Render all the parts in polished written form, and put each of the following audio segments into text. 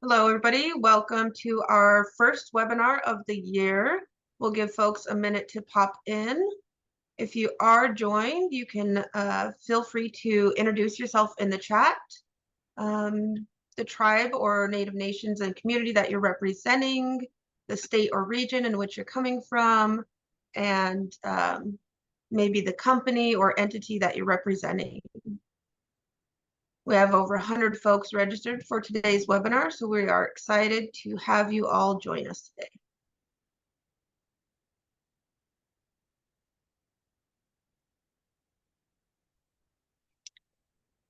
Hello, everybody. Welcome to our first webinar of the year. We'll give folks a minute to pop in. If you are joined, you can feel free to introduce yourself in the chat, the tribe or Native nations and community that you're representing, the state or region in which you're coming from, and maybe the company or entity that you're representing. We have over 100 folks registered for today's webinar, so we are excited to have you all join us today.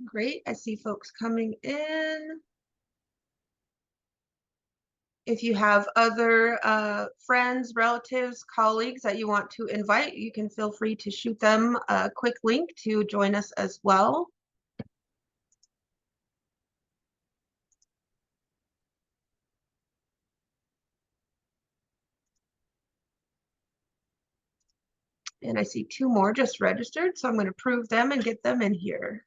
Great, I see folks coming in. If you have other friends, relatives, colleagues that you want to invite, you can feel free to shoot them a quick link to join us as well. And I see 2 more just registered, so I'm going to approve them and get them in here.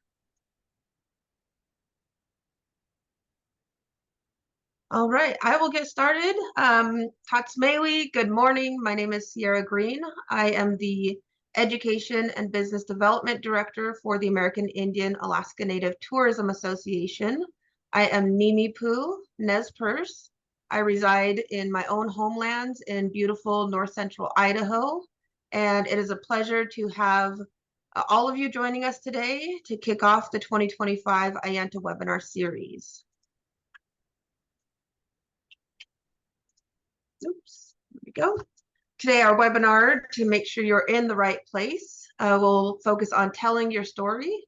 All right, I will get started. Tatsmeli, good morning. My name is Sierra Green. I am the Education and Business Development Director for the American Indian Alaska Native Tourism Association. I am Nimi Poo, Nez Perce. I reside in my own homelands in beautiful north central Idaho, and it is a pleasure to have all of you joining us today to kick off the 2025 Ayanta webinar series. Oops, there we go. Today, our webinar, to make sure you're in the right place, will focus on telling your story,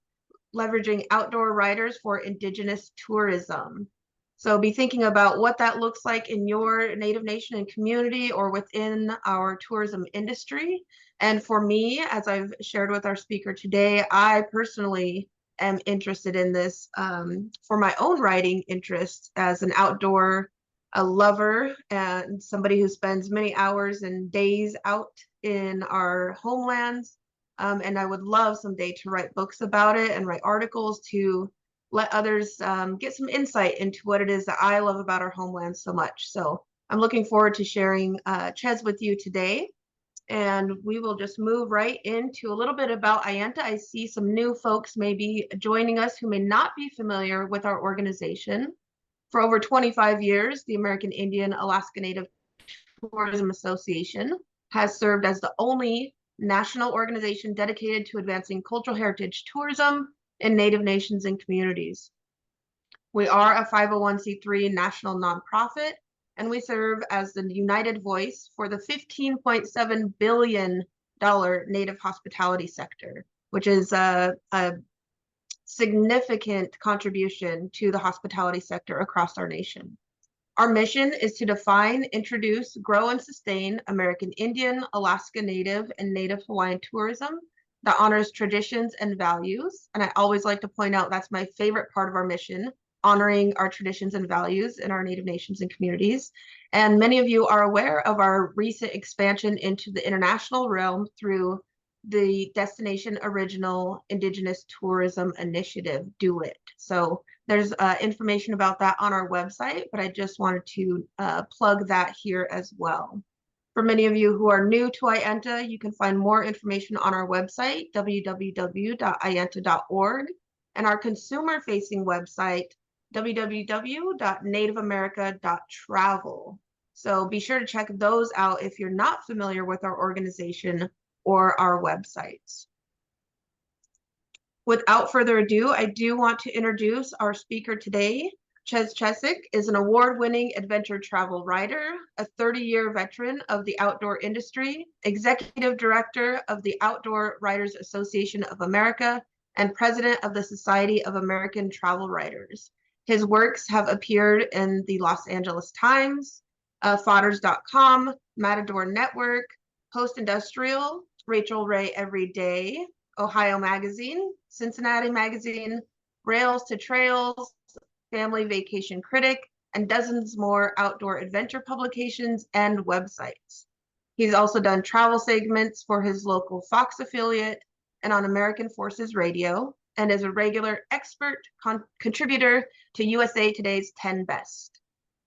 leveraging outdoor writers for Indigenous tourism. So be thinking about what that looks like in your Native Nation and community or within our tourism industry. And for me, as I've shared with our speaker today, I personally am interested in this for my own writing interest as an outdoor lover and somebody who spends many hours and days out in our homelands. And I would love someday to write books about it and write articles to let others get some insight into what it is that I love about our homeland so much. So I'm looking forward to sharing Chez with you today. And we will just move right into a little bit about Ayanta. I see some new folks maybe joining us who may not be familiar with our organization. For over 25 years, the American Indian Alaska Native Tourism Association has served as the only national organization dedicated to advancing cultural heritage tourism in Native nations and communities. We are a 501c3 national nonprofit, and we serve as the united voice for the $15.7 billion Native hospitality sector, which is a significant contribution to the hospitality sector across our nation. Our mission is to define, introduce, grow, and sustain American Indian, Alaska Native, and Native Hawaiian tourism that honors traditions and values. And I always like to point out that's my favorite part of our mission, honoring our traditions and values in our Native nations and communities. And many of you are aware of our recent expansion into the international realm through the Destination Original Indigenous Tourism Initiative, Do It. So there's information about that on our website, but I just wanted to plug that here as well. For many of you who are new to Ayanta, you can find more information on our website, www.ayanta.org, and our consumer-facing website, www.nativeamerica.travel. So be sure to check those out if you're not familiar with our organization or our websites. Without further ado, I do want to introduce our speaker today. Chez Chesak is an award-winning adventure travel writer, a 30-year veteran of the outdoor industry, executive director of the Outdoor Writers Association of America, and president of the Society of American Travel Writers. His works have appeared in the Los Angeles Times, Fodders.com, Matador Network, Post Industrial, Rachel Ray Every Day, Ohio Magazine, Cincinnati Magazine, Rails to Trails, Family Vacation Critic, and dozens more outdoor adventure publications and websites. He's also done travel segments for his local Fox affiliate and on American Forces Radio, and is a regular expert contributor to USA Today's 10 Best.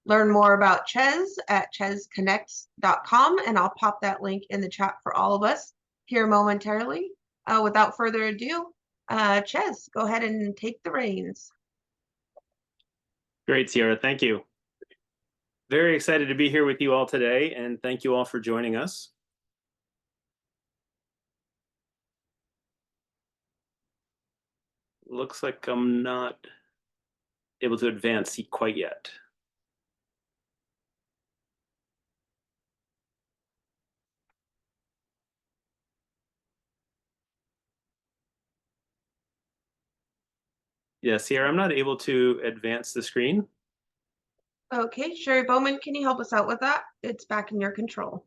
Learn more about Chez at chesconnects.com, and I'll pop that link in the chat for all of us here momentarily. Without further ado, Chez, go ahead and take the reins. Great, Sierra. Thank you. Very excited to be here with you all today, and thank you all for joining us. Looks like I'm not able to advance quite yet. Yeah, Sierra, I'm not able to advance the screen. Okay, Sherry Bowman, can you help us out with that? It's back in your control.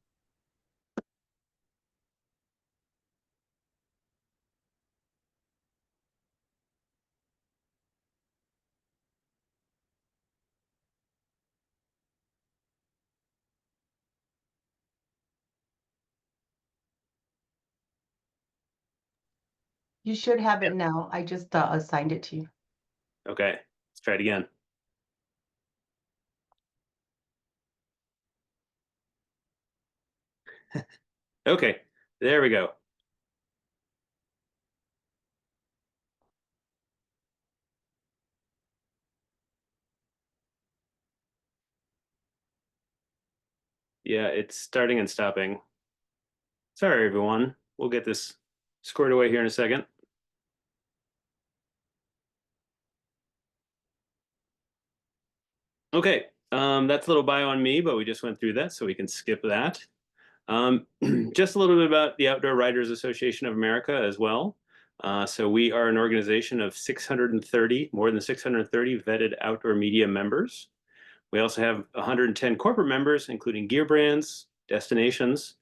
You should have it now. I just assigned it to you. Okay, let's try it again. Okay, there we go. Yeah, it's starting and stopping. Sorry, everyone. We'll get this squared away here in a second. Okay, that's a little bio on me, but we just went through that, so we can skip that. Just a little bit about the Outdoor Writers Association of America as well. So we are an organization of 630, more than 630 vetted outdoor media members. We also have 110 corporate members, including gear brands, destinations.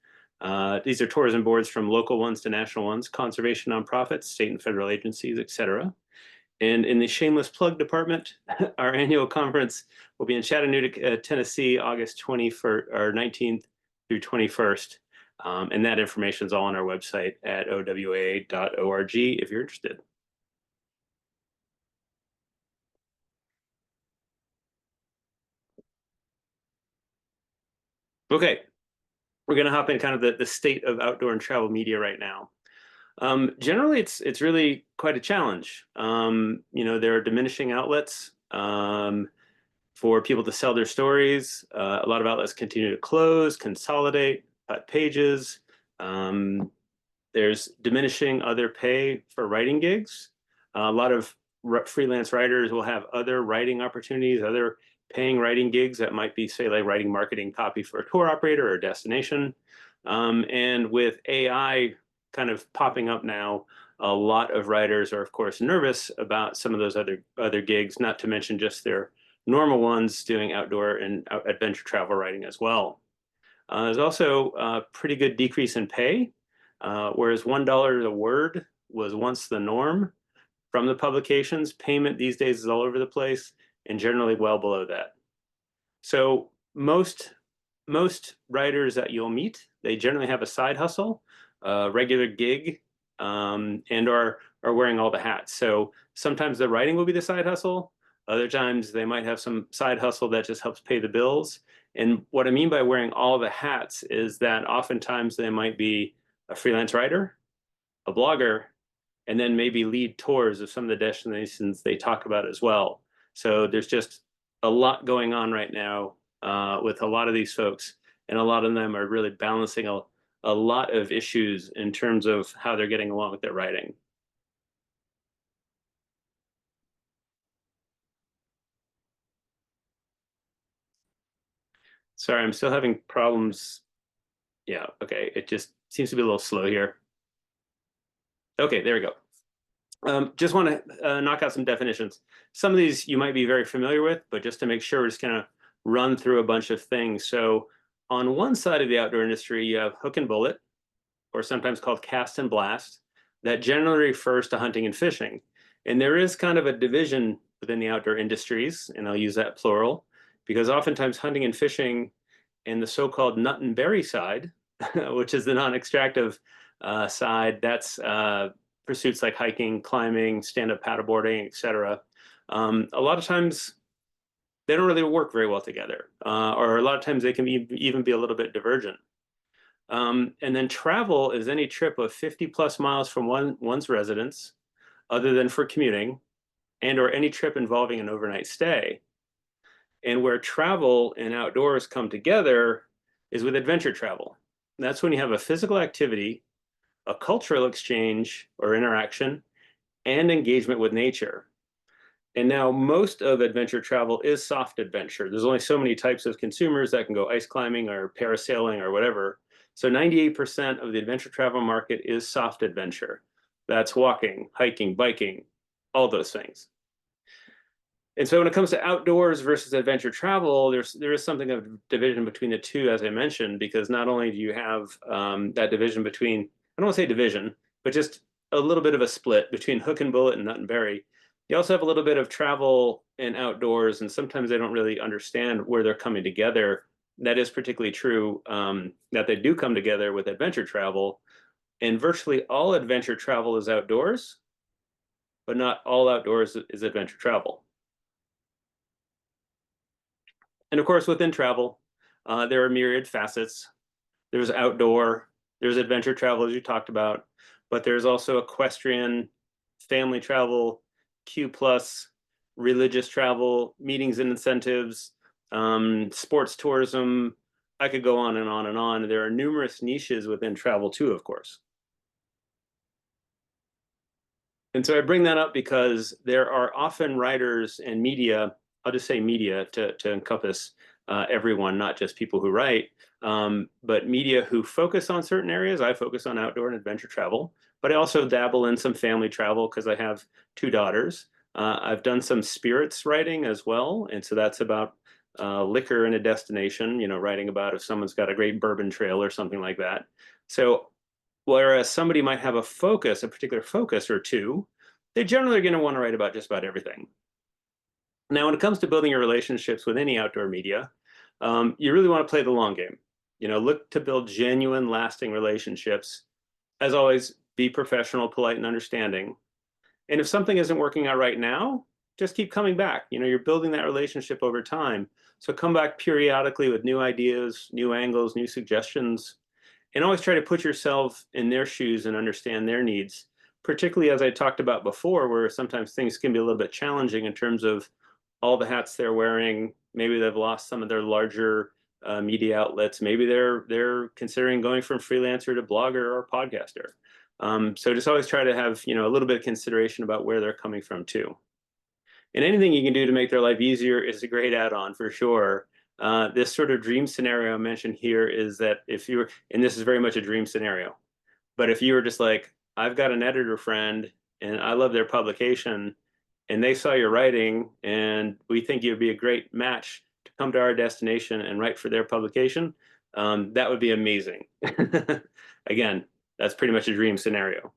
These are tourism boards from local ones to national ones, conservation nonprofits, state and federal agencies, etc. And in the shameless plug department, our annual conference will be in Chattanooga, Tennessee, August 21st or 19th through 21st. And that information is all on our website at owa.org if you're interested. Okay, we're going to hop in kind of the state of outdoor and travel media right now. Generally, it's really quite a challenge. There are diminishing outlets for people to sell their stories. A lot of outlets continue to close, consolidate, cut pages. There's diminishing other pay for writing gigs. A lot of freelance writers will have other writing opportunities, other paying writing gigs that might be, say, like writing marketing copy for a tour operator or a destination. And with AI kind of popping up now, a lot of writers are, of course, nervous about some of those other gigs, not to mention just their normal ones doing outdoor and adventure travel writing as well. There's also a pretty good decrease in pay, whereas $1 a word was once the norm from the publications. Payment these days is all over the place and generally well below that. So most writers that you'll meet, they generally have a side hustle, a regular gig, and are wearing all the hats. So sometimes the writing will be the side hustle. Other times they might have some side hustle that just helps pay the bills. And what I mean by wearing all the hats is that oftentimes they might be a freelance writer, a blogger, and then maybe lead tours of some of the destinations they talk about as well. So there's just a lot going on right now with a lot of these folks, and a lot of them are really balancing a lot of issues in terms of how they're getting along with their writing. Sorry, I'm still having problems. Yeah, okay, it just seems to be a little slow here. Okay, there we go. Just want to knock out some definitions. Some of these you might be very familiar with, but just to make sure, we're just going to run through a bunch of things. So on one side of the outdoor industry, you have hook and bullet, or sometimes called cast and blast, that generally refers to hunting and fishing. And there is kind of a division within the outdoor industries, and I'll use that plural, because oftentimes hunting and fishing and the so-called nut and berry side, which is the non-extractive side, that's pursuits like hiking, climbing, stand-up paddleboarding, etc. A lot of times they don't really work very well together, or a lot of times they can even be a little bit divergent. And then travel is any trip of 50 plus miles from one's residence, other than for commuting, and or any trip involving an overnight stay. And where travel and outdoors come together is with adventure travel. That's when you have a physical activity, a cultural exchange or interaction, and engagement with nature. And now most of adventure travel is soft adventure. There's only so many types of consumers that can go ice climbing or parasailing or whatever. So 98% of the adventure travel market is soft adventure. That's walking, hiking, biking, all those things. And so when it comes to outdoors versus adventure travel, there is something of division between the two, as I mentioned, because not only do you have that division between, I don't want to say division, but just a little bit of a split between hook and bullet and nut and berry. You also have a little bit of travel and outdoors, and sometimes they don't really understand where they're coming together. That is particularly true, that they do come together with adventure travel. And virtually all adventure travel is outdoors, but not all outdoors is adventure travel. And of course, within travel, there are myriad facets. There's outdoor, there's adventure travel, as you talked about, but there's also equestrian, family travel, Q+, religious travel, meetings and incentives, sports tourism. I could go on and on and on. There are numerous niches within travel too, of course. And so I bring that up because there are often writers and media, I'll just say media to encompass everyone, not just people who write, but media who focus on certain areas. I focus on outdoor and adventure travel, but I also dabble in some family travel because I have 2 daughters. I've done some spirits writing as well, and so that's about liquor in a destination, you know, writing about if someone's got a great bourbon trail or something like that. So whereas somebody might have a focus, a particular focus or two, they generally are going to want to write about just about everything. Now, when it comes to building your relationships with any outdoor media, you really want to play the long game. You know, look to build genuine, lasting relationships. As always, be professional, polite, and understanding. And if something isn't working out right now, just keep coming back. You know, you're building that relationship over time. So come back periodically with new ideas, new angles, new suggestions, and always try to put yourself in their shoes and understand their needs, particularly as I talked about before, where sometimes things can be a little bit challenging in terms of all the hats they're wearing. Maybe they've lost some of their larger media outlets. Maybe they're considering going from freelancer to blogger or podcaster. So just always try to have, you know, a little bit of consideration about where they're coming from too. And anything you can do to make their life easier is a great add-on for sure. This sort of dream scenario I mentioned here is that if you were, and this is very much a dream scenario, but if you were just like, I've got an editor friend and I love their publication and they saw your writing and we think you'd be a great match to come to our destination and write for their publication, that would be amazing. Again, that's pretty much a dream scenario.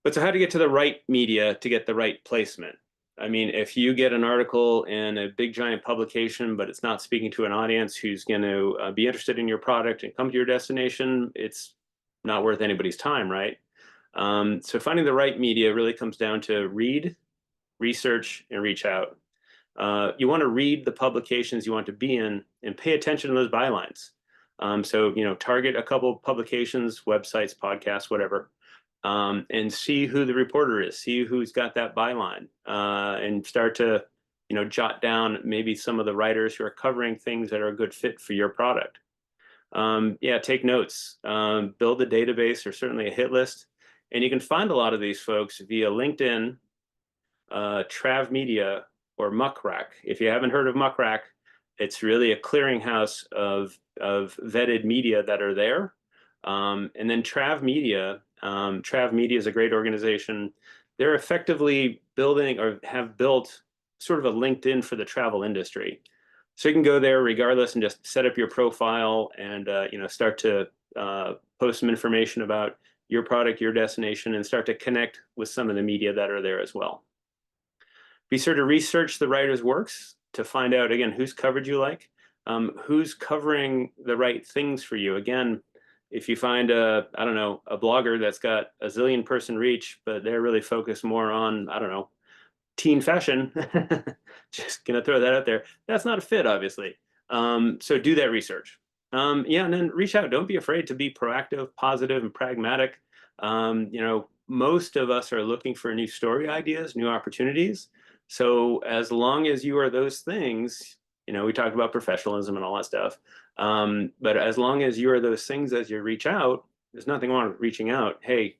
But so how to get to the right media to get the right placement? I mean, if you get an article in a big giant publication, but it's not speaking to an audience who's going to be interested in your product and come to your destination, it's not worth anybody's time, right? So finding the right media really comes down to read, research, and reach out. You want to read the publications you want to be in and pay attention to those bylines. So, you know, target a couple of publications, websites, podcasts, whatever. And see who the reporter is, see who's got that byline, and start to, you know, jot down maybe some of the writers who are covering things that are a good fit for your product. Yeah, take notes, build a database or certainly a hit list. And you can find a lot of these folks via LinkedIn, Trav Media, or Muckrack. If you haven't heard of Muckrack, it's really a clearinghouse of vetted media that are there. And then Trav Media is a great organization. They're effectively building or have built sort of a LinkedIn for the travel industry. So you can go there regardless and just set up your profile and you know, start to post some information about your product, your destination, and start to connect with some of the media that are there as well. Be sure to research the writer's works to find out, again, whose coverage you like, who's covering the right things for you. Again, if you find I don't know, a blogger that's got a zillion person reach, but they're really focused more on, I don't know, teen fashion, just gonna throw that out there. That's not a fit, obviously. So do that research. Yeah, and then reach out. Don't be afraid to be proactive, positive, and pragmatic. You know, most of us are looking for new story ideas, new opportunities. So as long as you are those things, you know, we talked about professionalism and all that stuff. But as long as you are those things as you reach out, there's nothing wrong with reaching out. Hey,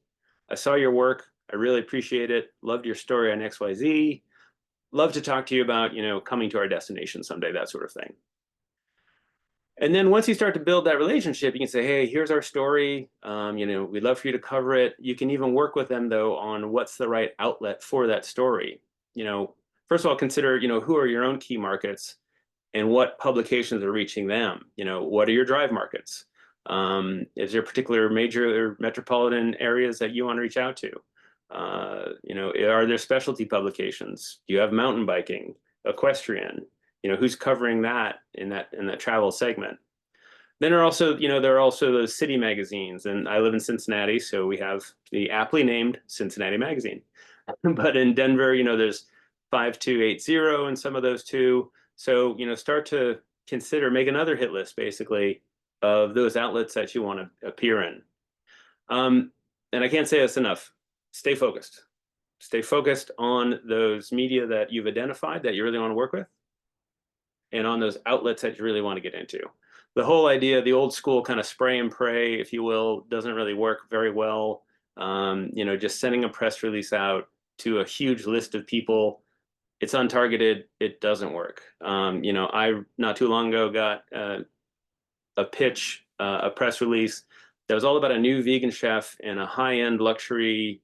I saw your work. I really appreciate it. Loved your story on XYZ. Love to talk to you about, you know, coming to our destination someday, that sort of thing. And then once you start to build that relationship, you can say, hey, here's our story. You know, we'd love for you to cover it. You can even work with them, though, on what's the right outlet for that story. You know, first of all, consider, you know, who are your own key markets and what publications are reaching them? You know, what are your drive markets? Is there particular major or metropolitan areas that you want to reach out to? You know, are there specialty publications? Do you have mountain biking, equestrian? You know, who's covering that in that travel segment? Then there are also, you know, there are also those city magazines, and I live in Cincinnati, so we have the aptly named Cincinnati Magazine. But in Denver, you know, there's 5280 and some of those too. So, you know, start to consider, make another hit list basically of those outlets that you want to appear in. And I can't say this enough. Stay focused. Stay focused on those media that you've identified that you really want to work with, and on those outlets that you really want to get into. The whole idea, the old school kind of spray and pray, if you will, doesn't really work very well. You know, just sending a press release out to a huge list of people, it's untargeted, it doesn't work. You know, I not too long ago got a pitch, a press release that was all about a new vegan chef in a high-end luxury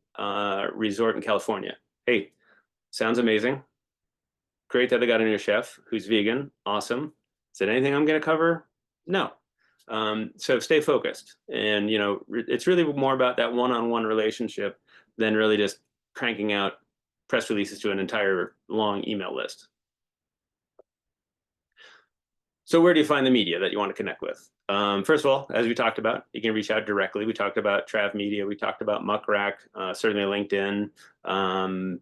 resort in California. Hey, sounds amazing. Great that they got a new chef who's vegan. Awesome. Is it anything I'm going to cover? No. So stay focused. And, you know, it's really more about that one-on-one relationship than really just cranking out press releases to an entire long email list. So where do you find the media that you want to connect with? First of all, as we talked about, you can reach out directly. We talked about Trav Media. We talked about Muck Rack, certainly LinkedIn,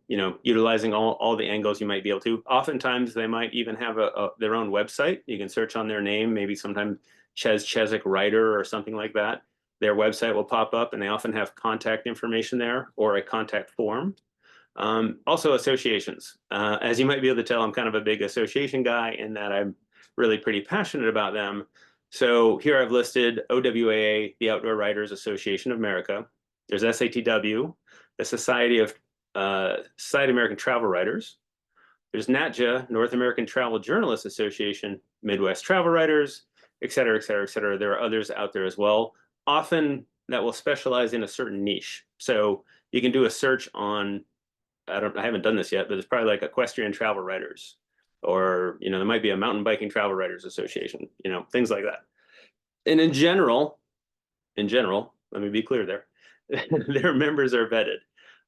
you know, utilizing all the angles you might be able to. Oftentimes, they might even have their own website. You can search on their name, maybe sometimes Chez Chesak writer or something like that. Their website will pop up, and they often have contact information there or a contact form. Also, associations. As you might be able to tell, I'm kind of a big association guy in that I'm really pretty passionate about them. So here I've listed OWAA, the Outdoor Writers Association of America. There's SATW, the Society of American Travel Writers. There's NATJA, North American Travel Journalists Association, Midwest Travel Writers, et cetera, et cetera, et cetera. There are others out there as well, often that will specialize in a certain niche. So you can do a search on, I haven't done this yet, but it's probably like equestrian travel writers. Or, you know, there might be a mountain biking travel writers association, you know, things like that. And in general, let me be clear there, their members are vetted.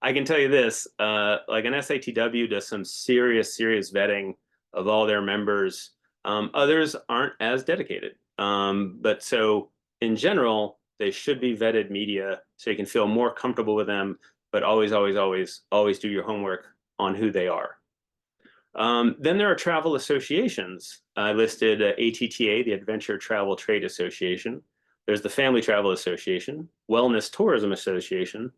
I can tell you this, like an SATW does some serious vetting of all their members. Others aren't as dedicated. But so in general, they should be vetted media so you can feel more comfortable with them, but always do your homework on who they are. Then there are travel associations. I listed ATTA, the Adventure Travel Trade Association. There's the Family Travel Association, Wellness Tourism Association,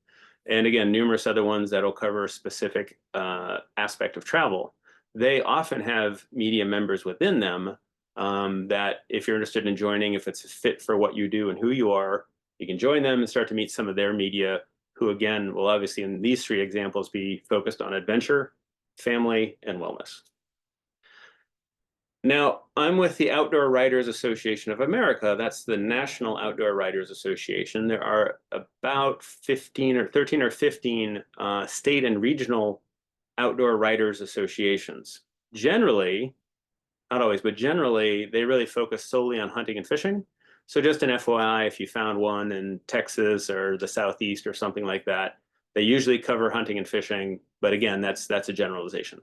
and again, numerous other ones that'll cover a specific aspect of travel. They often have media members within them that if you're interested in joining, if it's a fit for what you do and who you are, you can join them and start to meet some of their media who, again, will obviously in these three examples be focused on adventure, family, and wellness. Now, I'm with the Outdoor Writers Association of America. That's the National Outdoor Writers Association. There are about 13 or 15 state and regional outdoor writers associations. Generally, not always, but generally, they really focus solely on hunting and fishing. So just an FYI, if you found one in Texas or the Southeast or something like that, they usually cover hunting and fishing, but again, that's a generalization.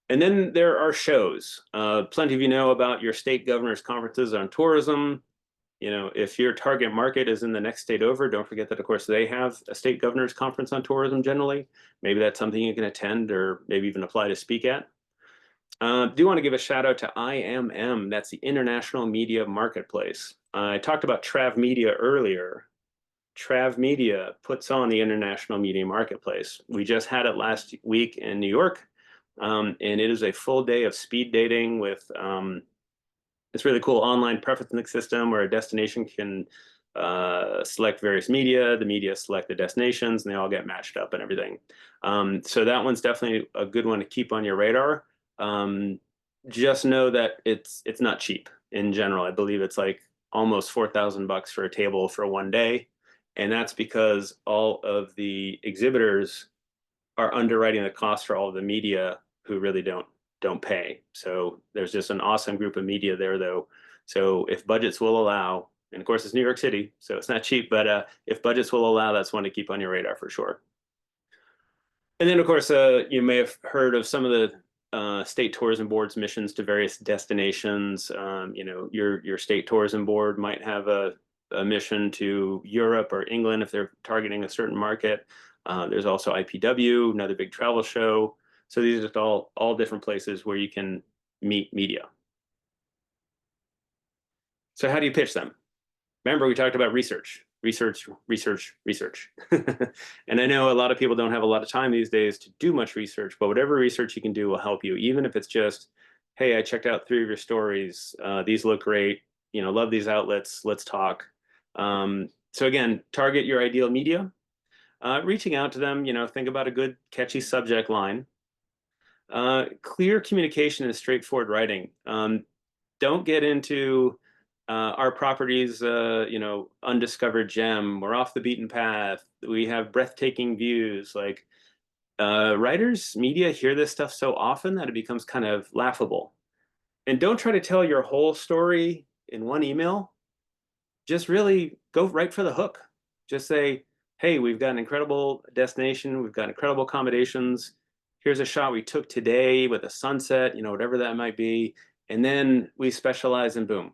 And then there are shows. Plenty of you know about your state governor's conferences on tourism. You know, if your target market is in the next state over, don't forget that, of course, they have a state governor's conference on tourism generally. Maybe that's something you can attend or maybe even apply to speak at. Do want to give a shout out to IMM. That's the International Media Marketplace. I talked about Trav Media earlier. Trav Media puts on the International Media Marketplace. We just had it last week in New York, and it is a full day of speed dating with this really cool online preferencing system where a destination can select various media, the media select the destinations, and they all get matched up and everything. So that one's definitely a good one to keep on your radar. Just know that it's not cheap in general. I believe it's like almost $4,000 for a table for one day. And that's because all of the exhibitors are underwriting the cost for all of the media who really don't pay. So there's just an awesome group of media there, though. So if budgets will allow, and of course it's New York City, so it's not cheap, but if budgets will allow, that's one to keep on your radar for sure. And then, of course, you may have heard of some of the state tourism board's missions to various destinations. You know, your state tourism board might have a mission to Europe or England if they're targeting a certain market. There's also IPW, another big travel show. So these are just all different places where you can meet media. So how do you pitch them? Remember, we talked about research. And I know a lot of people don't have a lot of time these days to do much research, but whatever research you can do will help you, even if it's just, hey, I checked out 3 of your stories. These look great. You know, love these outlets. Let's talk. So again, target your ideal media. Reaching out to them, you know, think about a good catchy subject line. Clear communication and straightforward writing. Don't get into our property's, you know, undiscovered gem. We're off the beaten path. We have breathtaking views. Like writers, media hear this stuff so often that it becomes kind of laughable. And don't try to tell your whole story in one email. Just really go right for the hook. Just say, hey, we've got an incredible destination. We've got incredible accommodations. Here's a shot we took today with a sunset, you know, whatever that might be. And then we specialize in boom.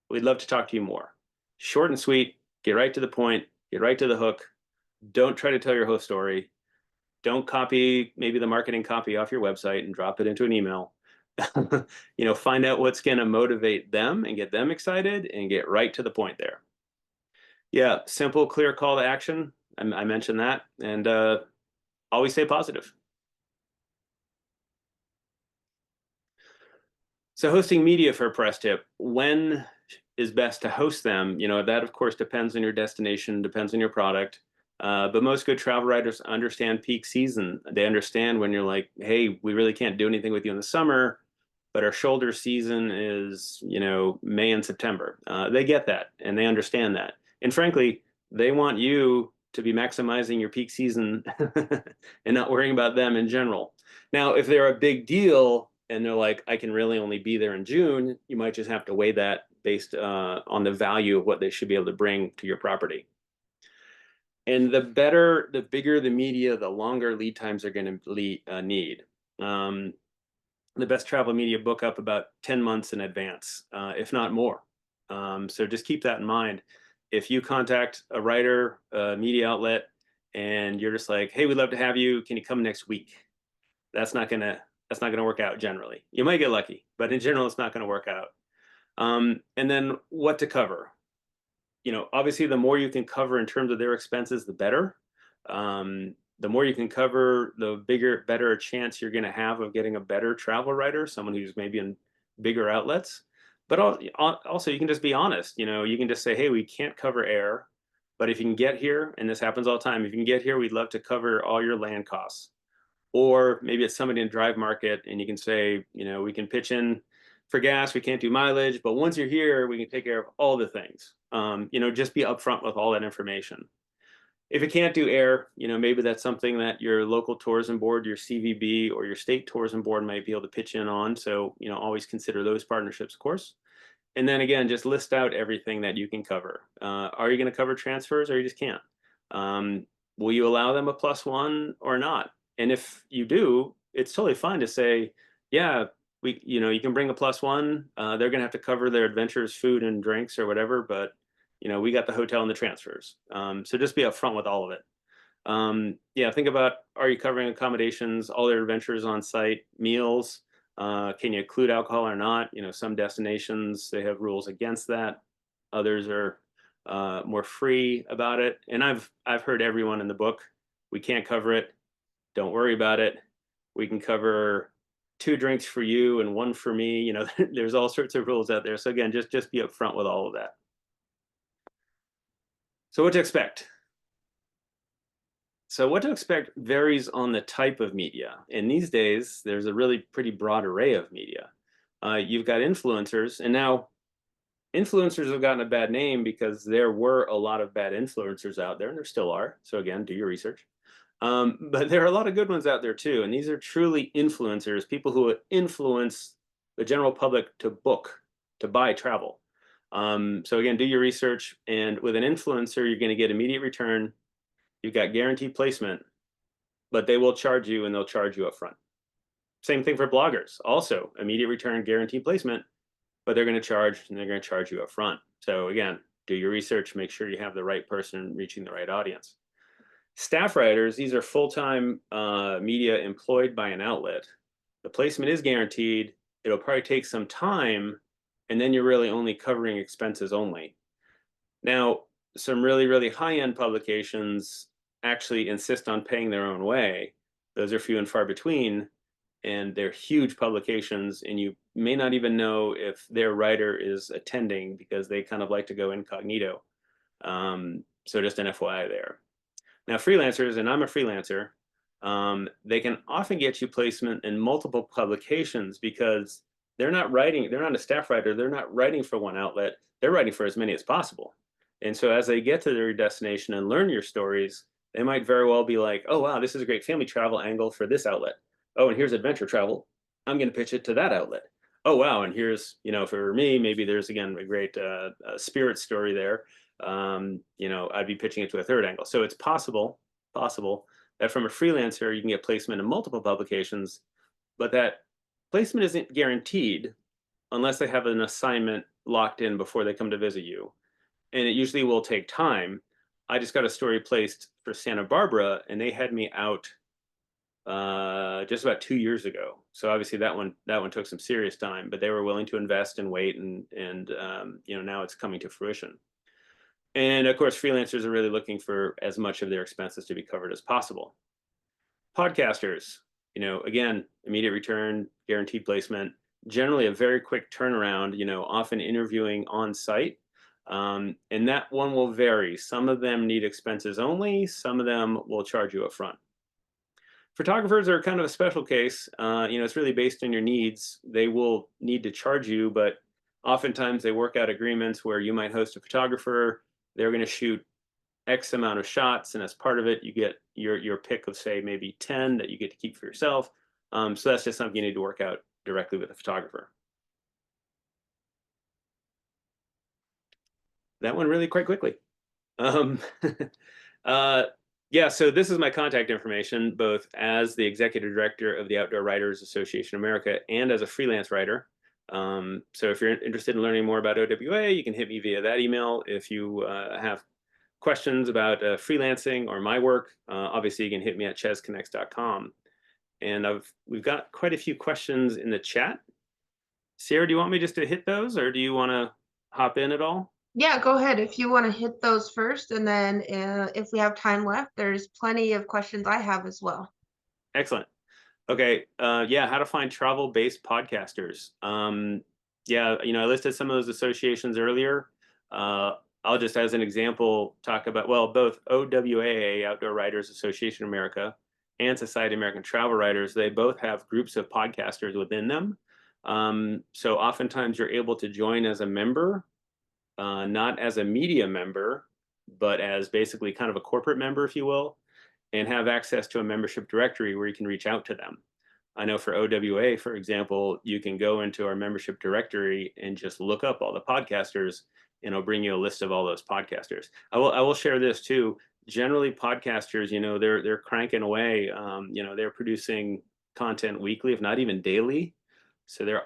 We'd love to talk to you more. Short and sweet, get right to the point, get right to the hook. Don't try to tell your whole story. Don't copy maybe the marketing copy off your website and drop it into an email. You know, find out what's going to motivate them and get them excited and get right to the point there. Yeah, simple, clear call to action. I mentioned that. And always stay positive. So hosting media for a press tip, when is best to host them? You know, that of course depends on your destination, depends on your product. But most good travel writers understand peak season. They understand when you're like, hey, we really can't do anything with you in the summer, but our shoulder season is, you know, May and September. They get that and they understand that. And frankly, they want you to be maximizing your peak season and not worrying about them in general. Now, if they're a big deal and they're like, I can really only be there in June, you might just have to weigh that based on the value of what they should be able to bring to your property. And the bigger the media, the longer lead times are going to need. The best travel media book up about 10 months in advance, if not more. So just keep that in mind. If you contact a writer, a media outlet, and you're just like, hey, we'd love to have you. Can you come next week? That's not gonna work out generally. You might get lucky, but in general, it's not gonna work out. And then what to cover. You know, obviously, the more you can cover in terms of their expenses, the better. The more you can cover, the better a chance you're going to have of getting a better travel writer, someone who's maybe in bigger outlets. But also, you can just be honest. You know, you can just say, hey, we can't cover air, but if you can get here, and this happens all the time, if you can get here, we'd love to cover all your land costs. Or maybe it's somebody in drive market, and you can say, you know, we can pitch in for gas, we can't do mileage, but once you're here, we can take care of all the things. You know, just be upfront with all that information. If it can't do air, you know, maybe that's something that your local tourism board, your CVB, or your state tourism board might be able to pitch in on. So, you know, always consider those partnerships, of course. And then again, just list out everything that you can cover. Are you going to cover transfers, or you just can't? Will you allow them a +1 or not? And if you do, it's totally fine to say, yeah, you can bring a +1. They're going to have to cover their adventures, food and drinks or whatever, but we got the hotel and the transfers. So just be upfront with all of it. Yeah, think about, are you covering accommodations, all their adventures on site, meals? Can you include alcohol or not? Some destinations, they have rules against that. Others are more free about it. And I've heard everyone in the book, we can't cover it. Don't worry about it. We can cover 2 drinks for you and 1 for me. There's all sorts of rules out there. So again, just be upfront with all of that. So what to expect? So what to expect varies on the type of media. And these days, there's a really pretty broad array of media. You've got influencers, and now influencers have gotten a bad name because there were a lot of bad influencers out there, and there still are. So again, do your research. But there are a lot of good ones out there too. And these are truly influencers, people who influence the general public to book, to buy travel. So again, do your research. And with an influencer, you're going to get immediate return. You've got guaranteed placement, but they will charge you, and they'll charge you up front. Same thing for bloggers. Also, immediate return, guaranteed placement, but they're going to charge, and they're going to charge you up front. So again, do your research, make sure you have the right person reaching the right audience. Staff writers, these are full-time media employed by an outlet. The placement is guaranteed. It'll probably take some time, and then you're really only covering expenses only. Now, some really, really high-end publications actually insist on paying their own way. Those are few and far between, and they're huge publications, and you may not even know if their writer is attending because they kind of like to go incognito. So just an FYI there. Now, freelancers, and I'm a freelancer, they can often get you placement in multiple publications because they're not a staff writer, they're not writing for one outlet, they're writing for as many as possible. And so as they get to their destination and learn your stories, they might very well be like, oh, wow, this is a great family travel angle for this outlet. Oh, and here's adventure travel. I'm going to pitch it to that outlet. Oh, wow. And here's, for me, maybe there's, again, a great spirit story there. I'd be pitching it to a third angle. So it's possible that from a freelancer, you can get placement in multiple publications, but that placement isn't guaranteed unless they have an assignment locked in before they come to visit you. And it usually will take time. I just got a story placed for Santa Barbara, and they had me out just about 2 years ago. So obviously that one took some serious time, but they were willing to invest and wait, and now it's coming to fruition. And of course, freelancers are really looking for as much of their expenses to be covered as possible. Podcasters, again, immediate return, guaranteed placement, generally a very quick turnaround, often interviewing on site. And that one will vary. Some of them need expenses only. Some of them will charge you up front. Photographers are kind of a special case. It's really based on your needs. They will need to charge you, but oftentimes they work out agreements where you might host a photographer. They're going to shoot X amount of shots, and as part of it, you get your pick of, say, maybe 10 that you get to keep for yourself. So that's just something you need to work out directly with a photographer. That one really quite quickly. Yeah, so this is my contact information, both as the executive director of the Outdoor Writers Association of America and as a freelance writer. So if you're interested in learning more about OWA, you can hit me via that email. If you have questions about freelancing or my work, obviously you can hit me at chesconnects.com. And we've got quite a few questions in the chat. Sarah, do you want me just to hit those, or do you want to hop in at all? Yeah, go ahead if you want to hit those first, and then if we have time left, there's plenty of questions I have as well. Excellent. Okay. Yeah, how to find travel-based podcasters. Yeah, I listed some of those associations earlier. I'll just, as an example, talk about, well, both OWAA, Outdoor Writers Association of America, and Society of American Travel Writers, they both have groups of podcasters within them. So oftentimes you're able to join as a member, not as a media member, but as basically kind of a corporate member, if you will, and have access to a membership directory where you can reach out to them. I know for OWA, for example, you can go into our membership directory and just look up all the podcasters, and it'll bring you a list of all those podcasters. I will share this too. Generally, podcasters, they're cranking away. They're producing content weekly, if not even daily. So they're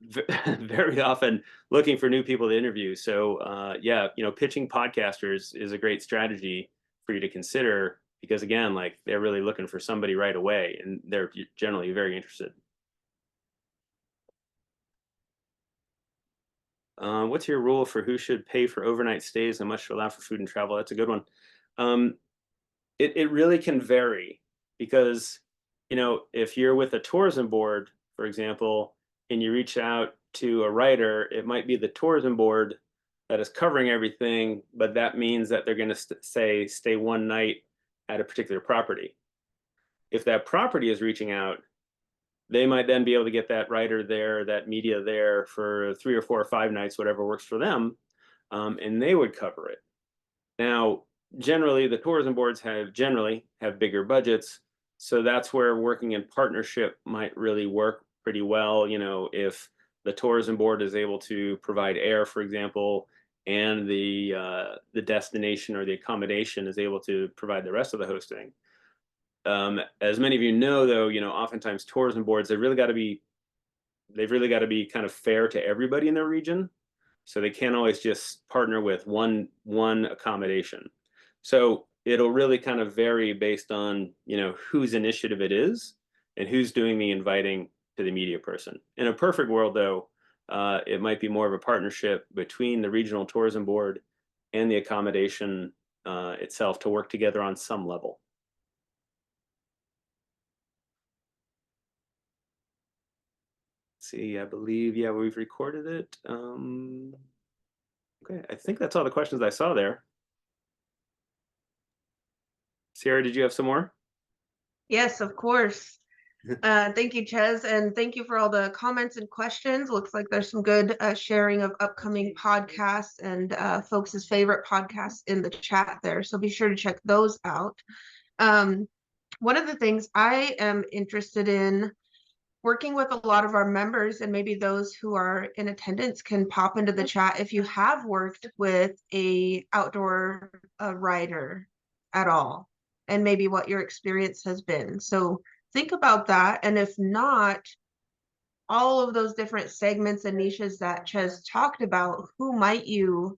very often looking for new people to interview. So yeah, pitching podcasters is a great strategy for you to consider because again, like they're really looking for somebody right away and they're generally very interested. What's your rule for who should pay for overnight stays and much to allow for food and travel? That's a good one. Um, it really can vary because, if you're with a tourism board, for example, and you reach out to a writer, it might be the tourism board that is covering everything, but that means that they're going to say stay one night at a particular property. If that property is reaching out, they might then be able to get that writer there, that media there for 3 or 4 or 5 nights, whatever works for them, and they would cover it. Now, generally, the tourism boards generally have bigger budgets, so that's where working in partnership might really work pretty well. If the tourism board is able to provide air, for example, and the destination or the accommodation is able to provide the rest of the hosting. As many of you know, though, oftentimes tourism boards they've really got to be kind of fair to everybody in their region, so they can't always just partner with one accommodation. So it'll really kind of vary based on whose initiative it is and who's doing the inviting to the media person. In a perfect world, though, it might be more of a partnership between the regional tourism board and the accommodation itself to work together on some level. See, I believe, yeah, we've recorded it. Okay, I think that's all the questions I saw there. Sierra, did you have some more? Yes, of course. Thank you, Ches, and thank you for all the comments and questions. Looks like there's some good sharing of upcoming podcasts and folks' favorite podcasts in the chat there. So be sure to check those out. One of the things I am interested in working with a lot of our members, and maybe those who are in attendance can pop into the chat if you have worked with a outdoor writer at all, and maybe what your experience has been. So think about that. And if not, all of those different segments and niches that Ches talked about, who might you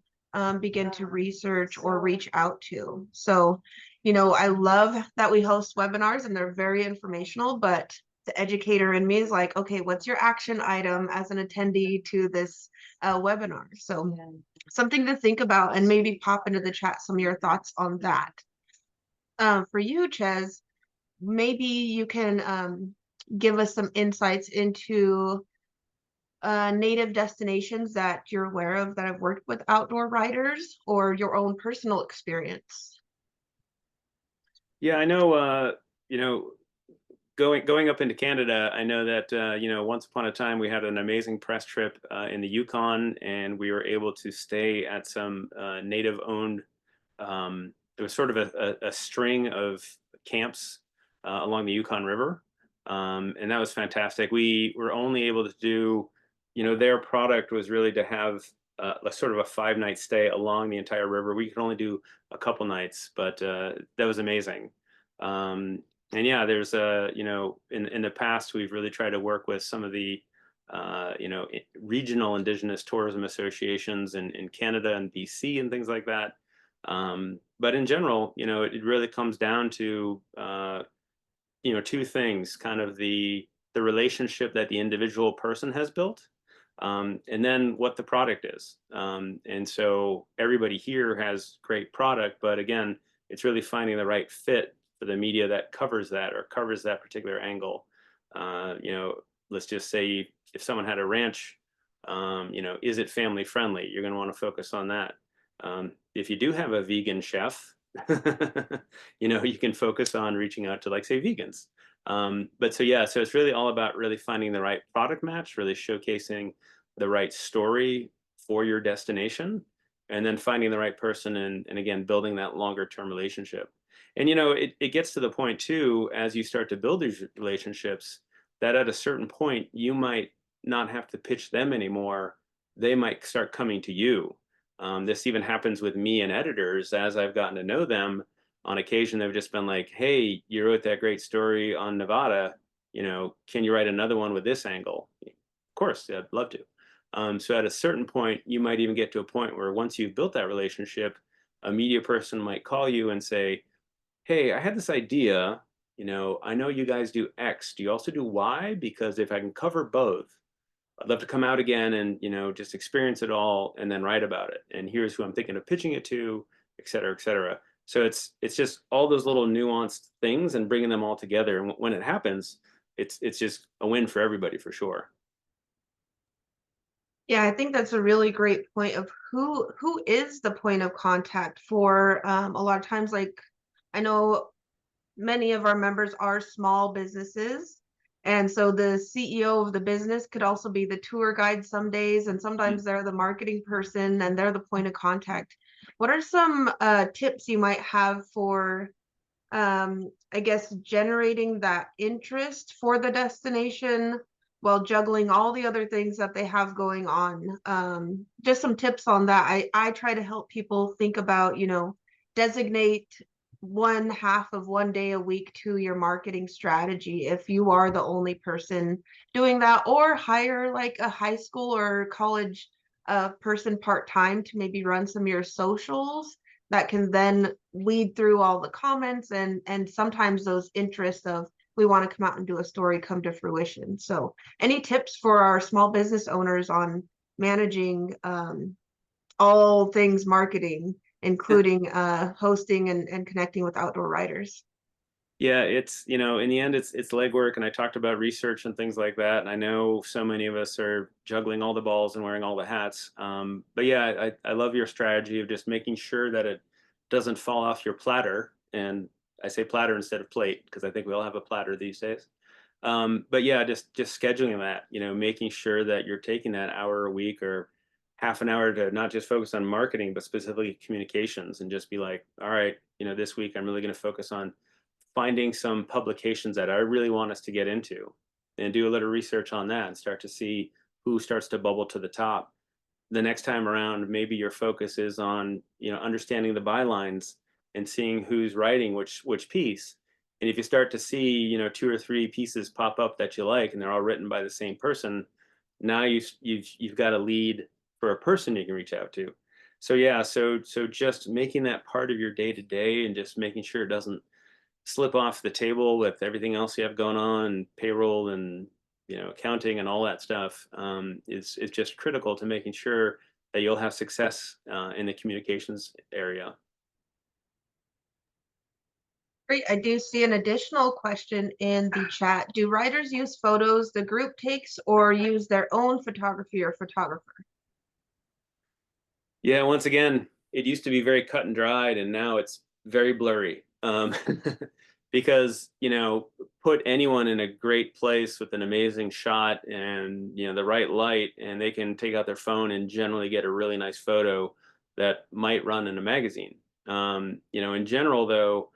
begin to research or reach out to? So, I love that we host webinars and they're very informational, but the educator in me is like, okay, what's your action item as an attendee to this webinar? So something to think about, and maybe pop into the chat some of your thoughts on that. For you, Ches, maybe you can give us some insights into native destinations that you're aware of that have worked with outdoor writers, or your own personal experience. Yeah, I know, going up into Canada, I know that, once upon a time we had an amazing press trip in the Yukon, and we were able to stay at some native-owned, there was sort of a string of camps along the Yukon River, and that was fantastic. We were only able to do, their product was really to have a sort of a 5-night stay along the entire river. We could only do a couple nights, but that was amazing. And yeah, there's in the past we've really tried to work with some of the regional Indigenous tourism associations in Canada and BC and things like that. But in general, it really comes down to 2 things: kind of the relationship that the individual person has built, and then what the product is. And so everybody here has great product, but again, it's really finding the right fit for the media that covers that or covers that particular angle. Let's just say if someone had a ranch, is it family friendly? You're going to want to focus on that. If you do have a vegan chef, you can focus on reaching out to, like, say, vegans. But so it's really all about really finding the right product match, really showcasing the right story for your destination, and then finding the right person and again, building that longer term relationship. And it gets to the point too, as you start to build these relationships, that at a certain point you might not have to pitch them anymore. They might start coming to you. This even happens with me and editors. As I've gotten to know them, on occasion they've just been like, hey, you wrote that great story on Nevada, can you write another one with this angle? course, yeah, I'd love to. So at a certain point, you might even get to a point where once you've built that relationship, a media person might call you and say, hey, I had this idea, I know you guys do X. Do you also do Y? Because if I can cover both, I'd love to come out again and, just experience it all and then write about it. And here's who I'm thinking of pitching it to, et cetera, et cetera. So it's just all those little nuanced things and bringing them all together. And when it happens, it's just a win for everybody for sure. Yeah, I think that's a really great point of who is the point of contact for a lot of times. Like, I know many of our members are small businesses, and so the CEO of the business could also be the tour guide some days, and sometimes they're the marketing person and they're the point of contact. What are some tips you might have for I guess generating that interest for the destination while juggling all the other things that they have going on? Just some tips on that. I try to help people think about, designate one half of one day a week to your marketing strategy if you are the only person doing that, or hire like a high school or college person part-time to maybe run some of your socials that can then weed through all the comments, and sometimes those interests of we want to come out and do a story come to fruition. So any tips for our small business owners on managing all things marketing, including hosting and connecting with outdoor writers? Yeah, it's, in the end, it's legwork. And I talked about research and things like that. And I know so many of us are juggling all the balls and wearing all the hats. But yeah, I love your strategy of just making sure that it doesn't fall off your platter. And I say platter instead of plate, because I think we all have a platter these days. But yeah, just scheduling that, making sure that you're taking that hour a week or half an hour to not just focus on marketing, but specifically communications, and just be like, all right, this week I'm really going to focus on finding some publications that I really want us to get into, and do a little research on that and start to see who starts to bubble to the top. The next time around, maybe your focus is on, understanding the bylines and seeing who's writing which piece. And if you start to see, two or three pieces pop up that you like, and they're all written by the same person, now you've got a lead for a person you can reach out to. So yeah, so just making that part of your day to day, and just making sure it doesn't slip off the table with everything else you have going on, payroll and accounting and all that stuff, is just critical to making sure that you'll have success in the communications area. Great. I do see an additional question in the chat. Do writers use photos the group takes or use their own photography or photographer? Yeah, once again, it used to be very cut and dried, and now it's very blurry. Because, put anyone in a great place with an amazing shot and, the right light, and they can take out their phone and generally get a really nice photo that might run in a magazine. In general, though,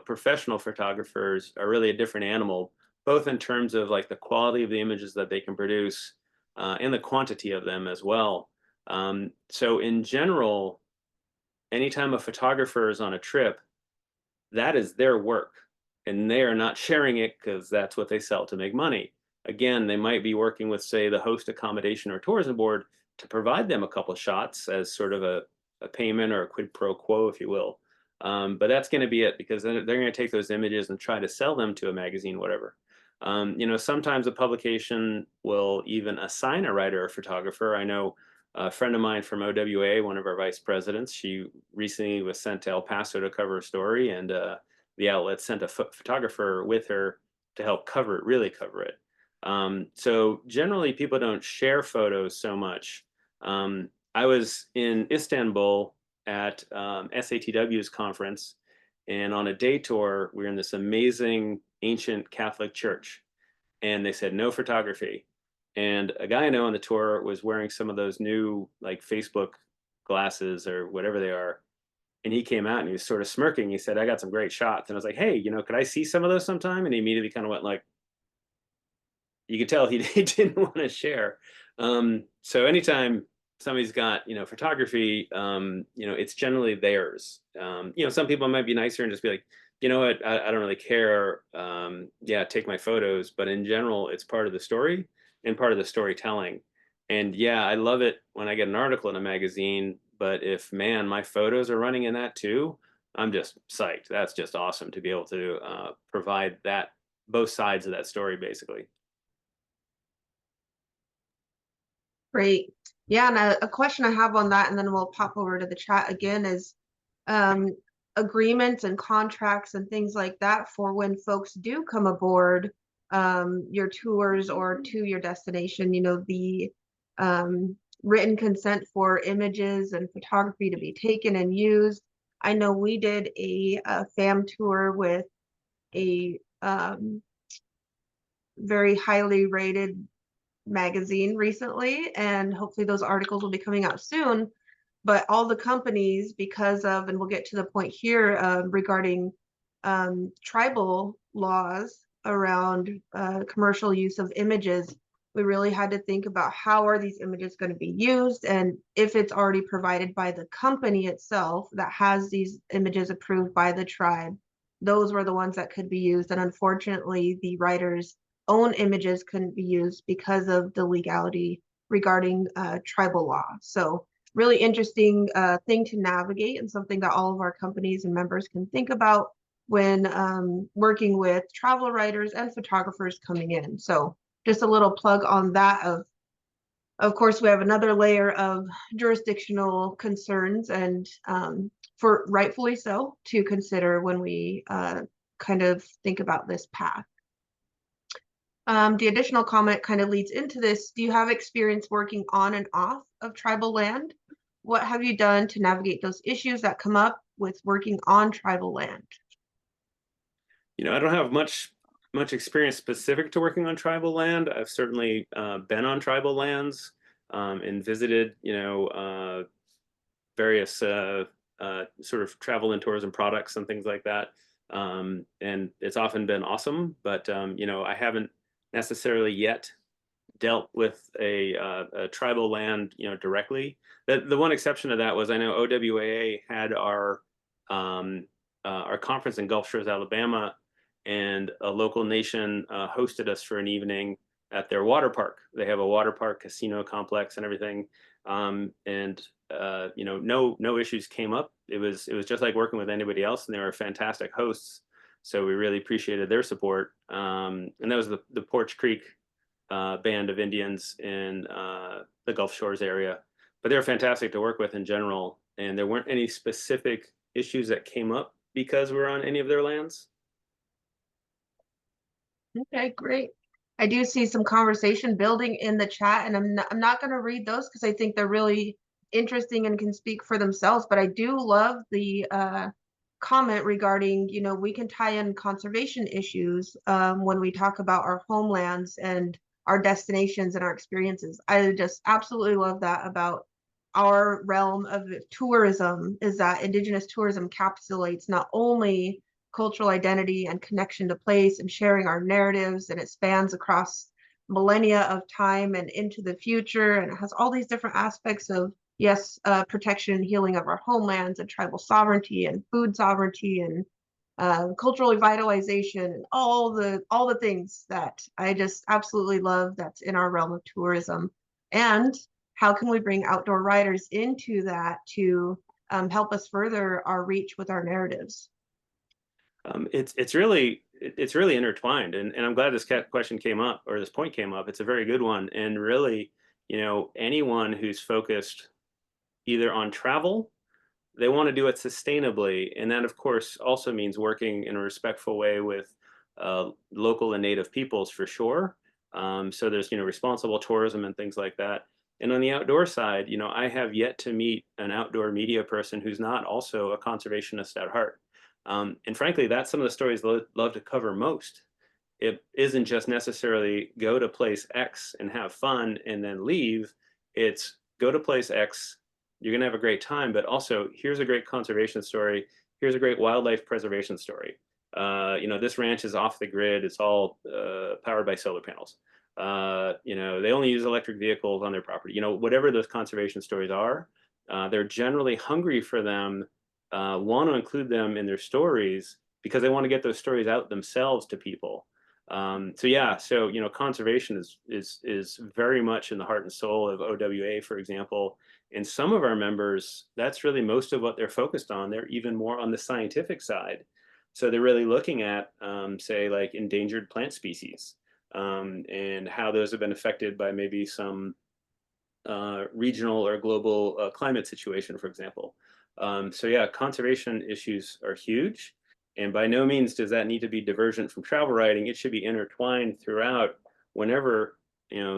professional photographers are really a different animal, both in terms of like the quality of the images that they can produce, and the quantity of them as well. So in general, anytime a photographer is on a trip, that is their work, and they are not sharing it because that's what they sell to make money. Again, they might be working with, say, the host accommodation or tourism board to provide them a couple shots as sort of a payment or a quid pro quo, if you will. But that's going to be it, because they're going to take those images and try to sell them to a magazine, whatever. Sometimes a publication will even assign a writer or photographer. I know a friend of mine from OWA, one of our vice presidents, she recently was sent to El Paso to cover a story, and the outlet sent a photographer with her to help really cover it. So generally, people don't share photos so much. I was in Istanbul at SATW's conference, and on a day tour, we were in this amazing ancient Catholic church, and they said no photography. And a guy I know on the tour was wearing some of those new like Facebook glasses or whatever they are. And he came out and he was sort of smirking. He said, I got some great shots. And I was like, hey, could I see some of those sometime? And he immediately kind of went like, you could tell he didn't want to share. So anytime somebody's got, photography, it's generally theirs. Some people might be nicer and just be like, you know what, I don't really care. Yeah, take my photos. But in general, it's part of the story. and part of the storytelling. And yeah, I love it when I get an article in a magazine, but if, man, my photos are running in that too, I'm just psyched. That's just awesome to be able to provide that, both sides of that story, basically. Great. Yeah, and a question I have on that, and then we'll pop over to the chat again, is agreements and contracts and things like that for when folks do come aboard your tours or to your destination, you know, the written consent for images and photography to be taken and used. I know we did a fam tour with a very highly rated magazine recently, and hopefully those articles will be coming out soon. But all the companies, because of, and we'll get to the point here regarding tribal laws around commercial use of images, we really had to think about how are these images going to be used, and if it's already provided by the company itself that has these images approved by the tribe, those were the ones that could be used. And unfortunately, the writers' own images couldn't be used because of the legality regarding tribal law. So really interesting thing to navigate, and something that all of our companies and members can think about when working with travel writers and photographers coming in. So just a little plug on that. Of course, we have another layer of jurisdictional concerns, and for rightfully so, to consider when we kind of think about this path. The additional comment kind of leads into this. Do you have experience working on and off of tribal land? What have you done to navigate those issues that come up with working on tribal land? You know, I don't have much experience specific to working on tribal land. I've certainly been on tribal lands and visited, you know, various sort of travel and tourism products and things like that. And it's often been awesome, but you know, I haven't necessarily yet dealt with a tribal land, you know, directly. The one exception to that was, I know OWAA had our conference in Gulf Shores, Alabama, and a local nation hosted us for an evening at their water park. They have a water park, casino complex, and everything. And you know, no issues came up. It was just like working with anybody else, and they were fantastic hosts. So we really appreciated their support. And that was the Porch Creek band of Indians in the Gulf Shores area. But they were fantastic to work with in general, and there weren't any specific issues that came up because we're on any of their lands. Okay, great. I do see some conversation building in the chat, and I'm not going to read those because I think they're really interesting and can speak for themselves. But I do love the comment regarding, you know, we can tie in conservation issues when we talk about our homelands and our destinations and our experiences. I just absolutely love that about our realm of tourism, is that Indigenous tourism encapsulates not only cultural identity and connection to place and sharing our narratives, and it spans across millennia of time and into the future, and it has all these different aspects of, yes, protection and healing of our homelands, and tribal sovereignty and food sovereignty, and cultural revitalization, and all the things that I just absolutely love that's in our realm of tourism. And how can we bring outdoor writers into that to help us further our reach with our narratives? It's really intertwined, and I'm glad this question came up, or this point came up. It's a very good one, and really, you know, anyone who's focused either on travel, they want to do it sustainably, and that of course also means working in a respectful way with local and native peoples, for sure. So there's, you know, responsible tourism and things like that. And on the outdoor side, you know, I have yet to meet an outdoor media person who's not also a conservationist at heart. And frankly, that's some of the stories I love to cover most. It isn't just necessarily go to place X and have fun and then leave. It's go to place X, you're going to have a great time, but also here's a great conservation story. Here's a great wildlife preservation story. You know, this ranch is off the grid. It's all powered by solar panels. You know, they only use electric vehicles on their property. You know, whatever those conservation stories are, they're generally hungry for them, want to include them in their stories because they want to get those stories out themselves to people. So yeah, so conservation is very much in the heart and soul of OWA, for example. And some of our members, that's really most of what they're focused on. They're even more on the scientific side. So they're really looking at, say, like endangered plant species, and how those have been affected by maybe some regional or global climate situation, for example. So yeah, conservation issues are huge. And by no means does that need to be divergent from travel writing. It should be intertwined throughout whenever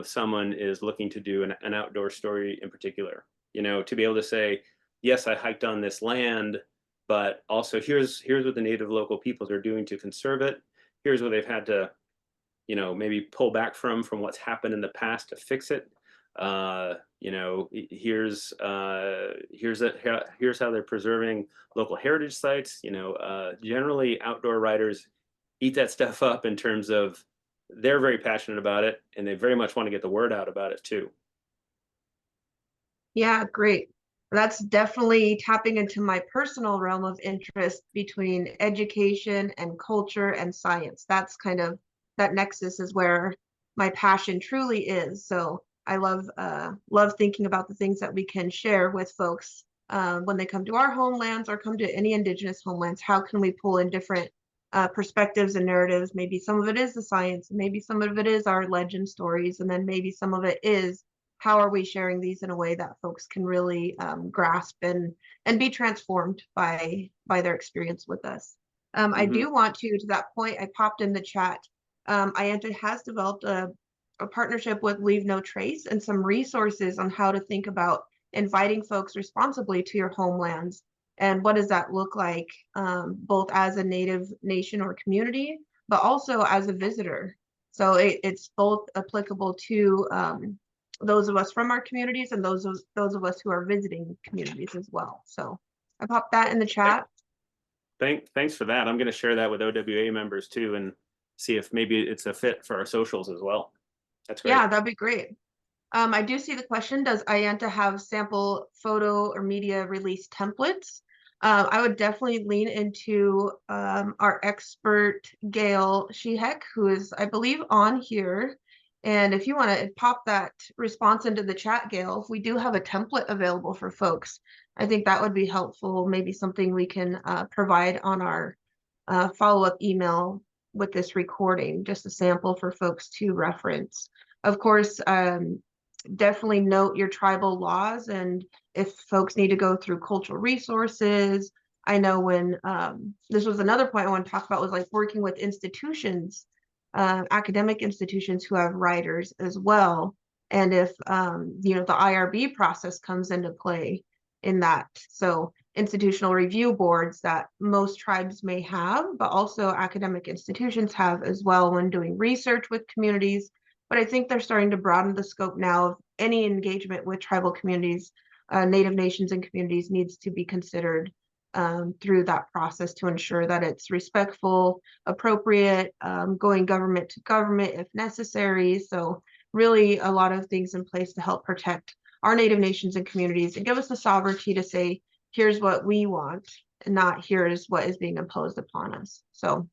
someone is looking to do an outdoor story in particular. To be able to say, yes, I hiked on this land, but also here's what the native local peoples are doing to conserve it. Here's what they've had to, maybe pull back from what's happened in the past to fix it. Here's how they're preserving local heritage sites. Generally outdoor writers eat that stuff up in terms of they're very passionate about it and they very much want to get the word out about it too. Yeah, great. That's definitely tapping into my personal realm of interest between education and culture and science. That's kind of that nexus is where my passion truly is. So I love thinking about the things that we can share with folks when they come to our homelands or come to any Indigenous homelands. How can we pull in different perspectives and narratives? Maybe some of it is the science, maybe some of it is our legend stories, and then maybe some of it is how are we sharing these in a way that folks can really grasp and be transformed by their experience with us. I do want to that point, I popped in the chat. IANTA has developed a partnership with Leave No Trace and some resources on how to think about inviting folks responsibly to your homelands. And what does that look like, both as a Native nation or community, but also as a visitor. So it's both applicable to those of us from our communities and those of us who are visiting communities as well. So I popped that in the chat. Thanks for that. I'm going to share that with OWA members too and see if maybe it's a fit for our socials as well. That's great. Yeah, that'd be great. I do see the question, does IANTA have sample photo or media release templates? I would definitely lean into our expert, Gail Sheheck, who is, I believe, on here. And if you want to pop that response into the chat, Gail, we do have a template available for folks. I think that would be helpful, maybe something we can provide on our follow-up email with this recording, just a sample for folks to reference. Of course, definitely note your tribal laws, and if folks need to go through cultural resources. I know when this was another point I want to talk about was like working with institutions, academic institutions who have writers as well. And if the IRB process comes into play in that. So institutional review boards that most tribes may have, but also academic institutions have as well when doing research with communities. But I think they're starting to broaden the scope now of any engagement with tribal communities, Native nations and communities needs to be considered through that process to ensure that it's respectful, appropriate, going government to government if necessary. So really a lot of things in place to help protect our Native nations and communities and give us the sovereignty to say, here's what we want and not here's what is being imposed upon us. So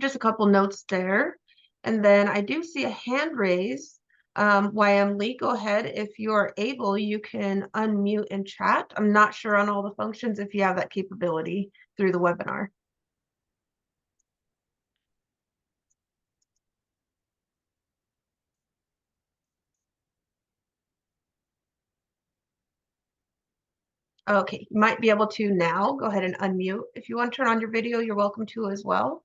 just a couple notes there. And then I do see a hand raise. YM Lee, go ahead. If you're able, you can unmute and chat. I'm not sure on all the functions if you have that capability through the webinar. Okay, you might be able to now. Go ahead and unmute. If you want to turn on your video, you're welcome to as well.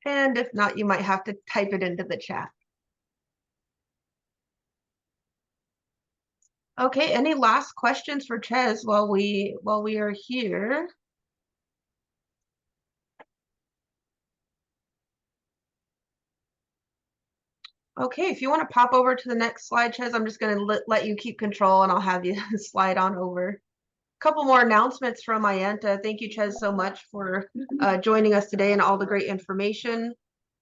And if not, you might have to type it into the chat. Okay, any last questions for Chez while we are here? Okay, if you want to pop over to the next slide, Chez, I'm just going to let you keep control and I'll have you slide on over. A couple more announcements from IANTA. Thank you, Chez, so much for joining us today and all the great information.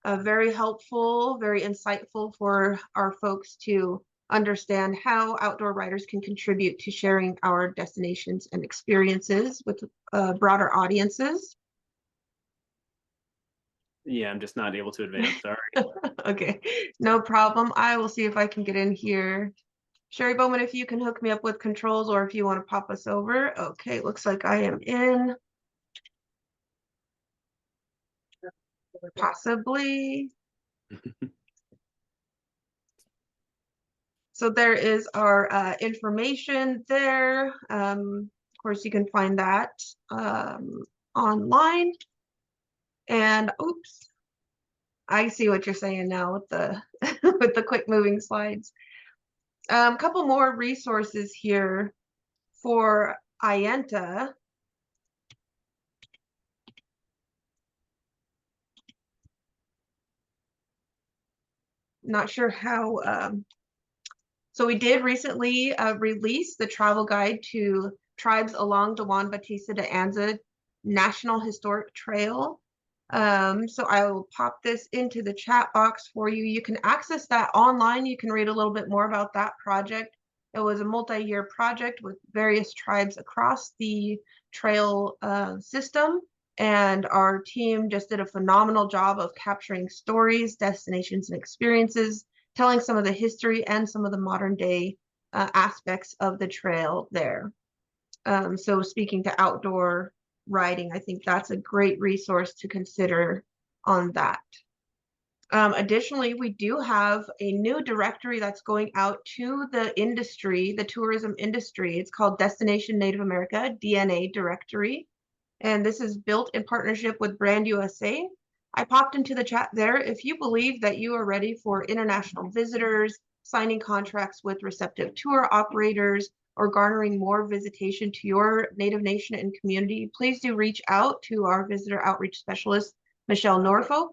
Very helpful, very insightful for our folks to understand how outdoor writers can contribute to sharing our destinations and experiences with broader audiences. Yeah, I'm just not able to advance, sorry. Okay, no problem. I will see if I can get in here. Sherry Bowman, if you can hook me up with controls or if you want to pop us over. Okay, looks like I am in. Possibly. So there is our information there. Of course, you can find that online. And oops, I see what you're saying now with the with the quick moving slides. A couple more resources here for IENTA. Not sure how. So we did recently release the travel guide to tribes along the Juan Bautista de Anza National Historic Trail. So I will pop this into the chat box for you. You can access that online. You can read a little bit more about that project. It was a multi-year project with various tribes across the trail system. And our team just did a phenomenal job of capturing stories, destinations, and experiences, telling some of the history and some of the modern day aspects of the trail there. So speaking to outdoor riding, I think that's a great resource to consider on that. Additionally, we do have a new directory that's going out to the industry, the tourism industry. It's called Destination Native America, DNA Directory. And this is built in partnership with Brand USA. I popped into the chat there. If you believe that you are ready for international visitors, signing contracts with receptive tour operators, or garnering more visitation to your Native Nation and community, please do reach out to our visitor outreach specialist, Michelle Norfolk.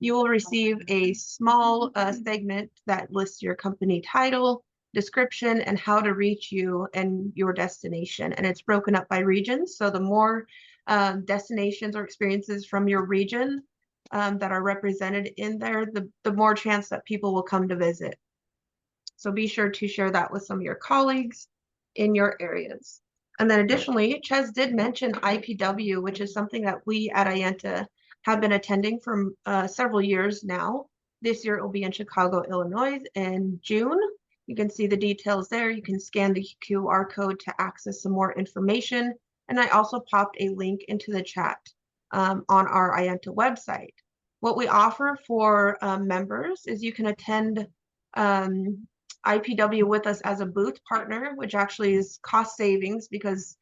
You will receive a small segment that lists your company title, description, and how to reach you and your destination. And it's broken up by regions. So the more destinations or experiences from your region that are represented in there, the more chance that people will come to visit. So be sure to share that with some of your colleagues in your areas. And then additionally, Chez did mention IPW, which is something that we at IENTA have been attending for several years now. This year it will be in Chicago, Illinois in June. You can see the details there. You can scan the QR code to access some more information. And I also popped a link into the chat on our IENTA website. What we offer for members is you can attend IPW with us as a booth partner, which actually is cost savings because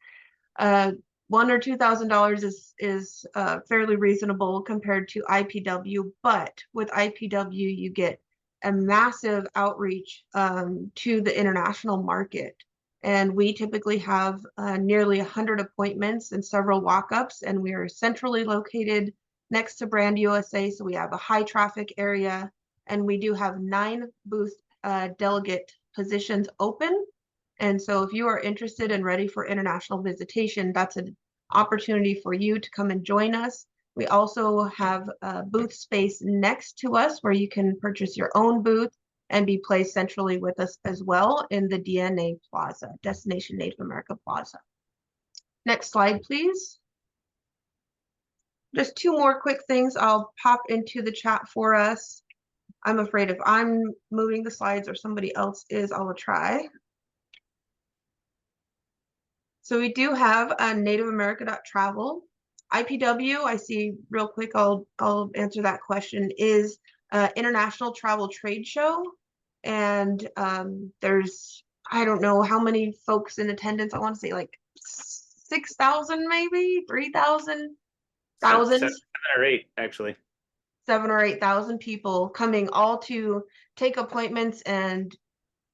$1,000 or $2,000 is fairly reasonable compared to IPW. But with IPW, you get a massive outreach to the international market. And we typically have nearly 100 appointments and several walk-ups, and we are centrally located next to Brand USA. So we have a high traffic area, and we do have 9 booth delegate positions open. And so if you are interested and ready for international visitation, that's an opportunity for you to come and join us. We also have a booth space next to us where you can purchase your own booth and be placed centrally with us as well in the DNA Plaza, Destination Native America Plaza. Next slide, please. Just 2 more quick things I'll pop into the chat for us. I'm afraid if I'm moving the slides or somebody else is, I will try. So we do have Native America.travel. IPW, I see real quick, I'll answer that question, is international travel trade show. And there's, I don't know how many folks in attendance. I want to say like 6,000, maybe 3,000, 7 or 8, actually. 7 or 8,000 people coming all to take appointments and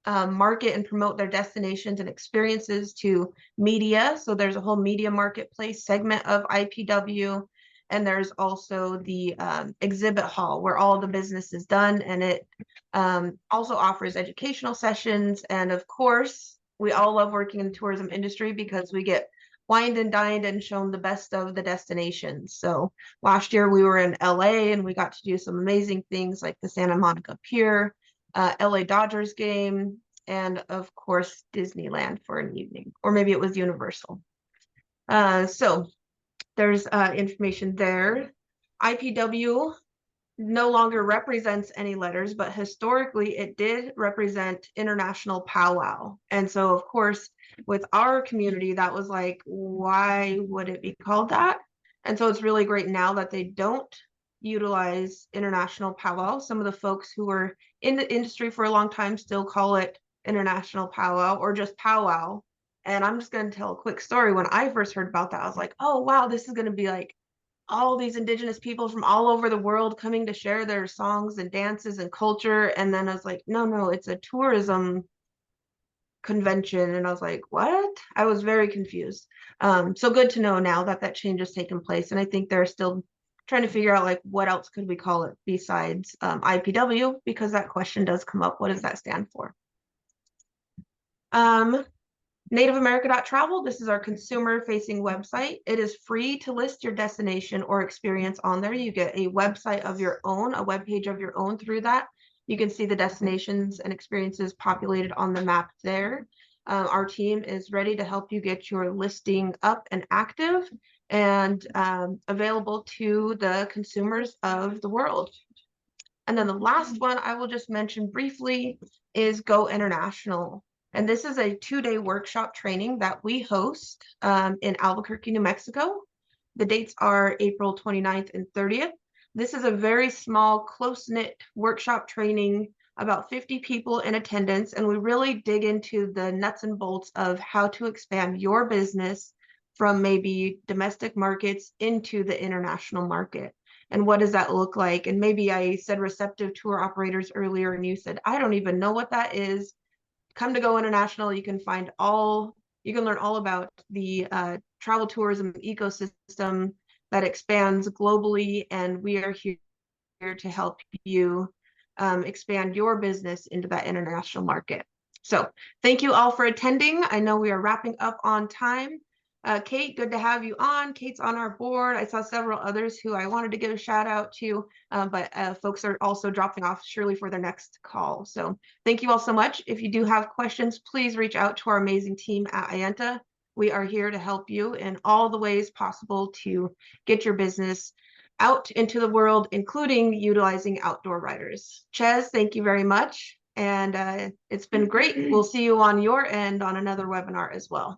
market and promote their destinations and experiences to media. So there's a whole media marketplace segment of IPW. And there's also the exhibit hall where all the business is done. And it also offers educational sessions. And of course, we all love working in the tourism industry because we get wined and dined and shown the best of the destinations. So last year we were in LA and we got to do some amazing things like the Santa Monica Pier, LA Dodgers game, and of course, Disneyland for an evening, or maybe it was Universal. So there's information there. IPW no longer represents any letters, but historically it did represent international powwow. And so, of course, with our community, that was like, why would it be called that? And so it's really great now that they don't utilize international powwow. Some of the folks who were in the industry for a long time still call it international powwow or just powwow. And I'm just going to tell a quick story. When I first heard about that, I was like, oh, wow, this is going to be like all these Indigenous people from all over the world coming to share their songs and dances and culture. And then I was like, no, it's a tourism convention. And I was like, what? I was very confused. So good to know now that that change has taken place. And I think they're still trying to figure out like what else could we call it besides IPW, because that question does come up. What does that stand for? NativeAmerica.travel, this is our consumer-facing website. It is free to list your destination or experience on there. You get a website of your own, a web page of your own through that. You can see the destinations and experiences populated on the map there. Our team is ready to help you get your listing up and active and available to the consumers of the world. And then the last one I will just mention briefly is Go International. And this is a 2-day workshop training that we host in Albuquerque, New Mexico. The dates are April 29th and 30th. This is a very small, close-knit workshop training, about 50 people in attendance, and we really dig into the nuts and bolts of how to expand your business from maybe domestic markets into the international market. And what does that look like? And maybe I said receptive tour operators earlier, and you said, I don't even know what that is. Come to Go International. You can learn all about the travel tourism ecosystem that expands globally, and we are here to help you expand your business into that international market. So thank you all for attending. I know we are wrapping up on time. Kate, good to have you on. Kate's on our board. I saw several others who I wanted to give a shout out to, but folks are also dropping off surely for their next call. So thank you all so much. If you do have questions, please reach out to our amazing team at IENTA. We are here to help you in all the ways possible to get your business out into the world, including utilizing outdoor riders. Ches, thank you very much. And it's been great. We'll see you on your end on another webinar as well.